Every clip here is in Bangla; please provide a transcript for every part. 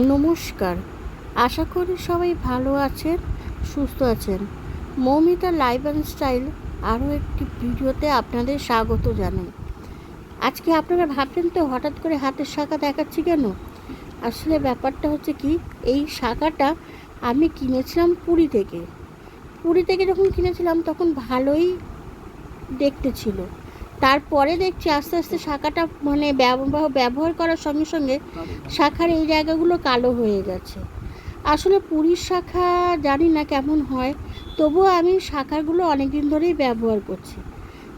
নমস্কার, আশা করি সবাই ভালো আছেন, সুস্থ আছেন। মৌমিতা লাইফ অ্যান্ড স্টাইল আরও একটি ভিডিওতে আপনাদের স্বাগত জানাই। আজকে আপনারা ভাবছেন তো হঠাৎ করে হাতের শাঁখা দেখাচ্ছি কেন? আসলে ব্যাপারটা হচ্ছে কি, এই শাঁখাটা আমি কিনেছিলাম পুরী থেকে যখন কিনেছিলাম তখন ভালোই দেখতে ছিল। তারপরে দেখছি আস্তে আস্তে শাঁখাটা ব্যবহার করার সঙ্গে সঙ্গে শাঁখার এই জায়গাগুলো কালো হয়ে গেছে। আসলে পুরীর শাঁখা জানি না কেমন হয়, তবুও আমি শাঁখাগুলো অনেক দিন ধরেই ব্যবহার করছি।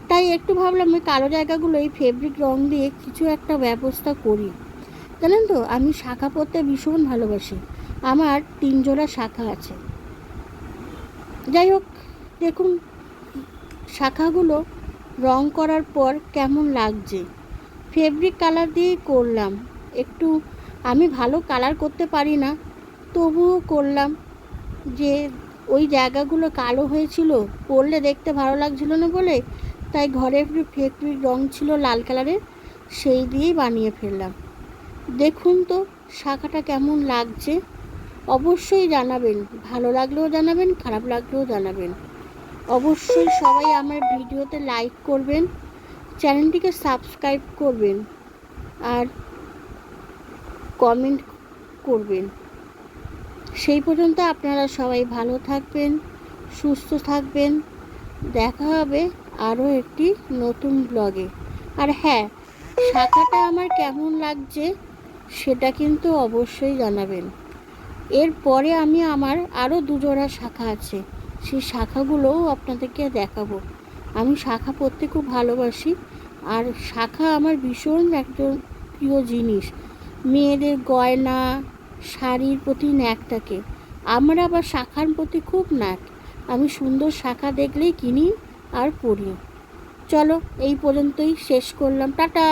তাই একটু ভাবলাম ওই কালো জায়গাগুলো এই ফেব্রিক রং দিয়ে কিছু একটা ব্যবস্থা করি। জানেন তো, আমি শাঁখা পরতে ভীষণ ভালোবাসি। আমার 3 জোড়া শাঁখা আছে। যাই হোক, দেখুন শাঁখাগুলো রং করার পর কেমন লাগছে। ফেব্রিক কালার দিয়েই করলাম। একটু আমি ভালো কালার করতে পারি না, তবুও করলাম। যে ওই জায়গাগুলো কালো হয়েছিল, পরলে দেখতে ভালো লাগছিল না বলে, তাই ঘরে একটু ফেব্রিক রং ছিল লাল কালারের, সেই দিয়েই বানিয়ে ফেললাম। দেখুন তো শাঁখাটা কেমন লাগছে, অবশ্যই জানাবেন। ভালো লাগলেও জানাবেন, খারাপ লাগলেও জানাবেন। অবশ্যই সবাই আমার ভিডিওতে লাইক করবেন, চ্যানেলটিকে সাবস্ক্রাইব করবেন আর কমেন্ট করবেন। সেই পর্যন্ত আপনারা সবাই ভালো থাকবেন, সুস্থ থাকবেন। দেখা হবে আরও একটি নতুন ব্লগে। আর হ্যাঁ, শাঁখাটা আমার কেমন লাগছে সেটা কিন্তু অবশ্যই জানাবেন। এরপরে আমার আরও 2 জোড়া শাঁখা আছে, সেই শাঁখাগুলোও আপনাদেরকে দেখাবো। আমি শাঁখা পরতে খুব ভালোবাসি, আর শাঁখা আমার ভীষণ একজন প্রিয় জিনিস। মেয়েদের গয়না, শাড়ির প্রতি ন্যাক থাকে, আমার আবার শাঁখার প্রতি খুব ন্যাক। আমি সুন্দর শাঁখা দেখলেই কিনি আর পরি। চলো, এই পর্যন্তই শেষ করলাম, টাটা।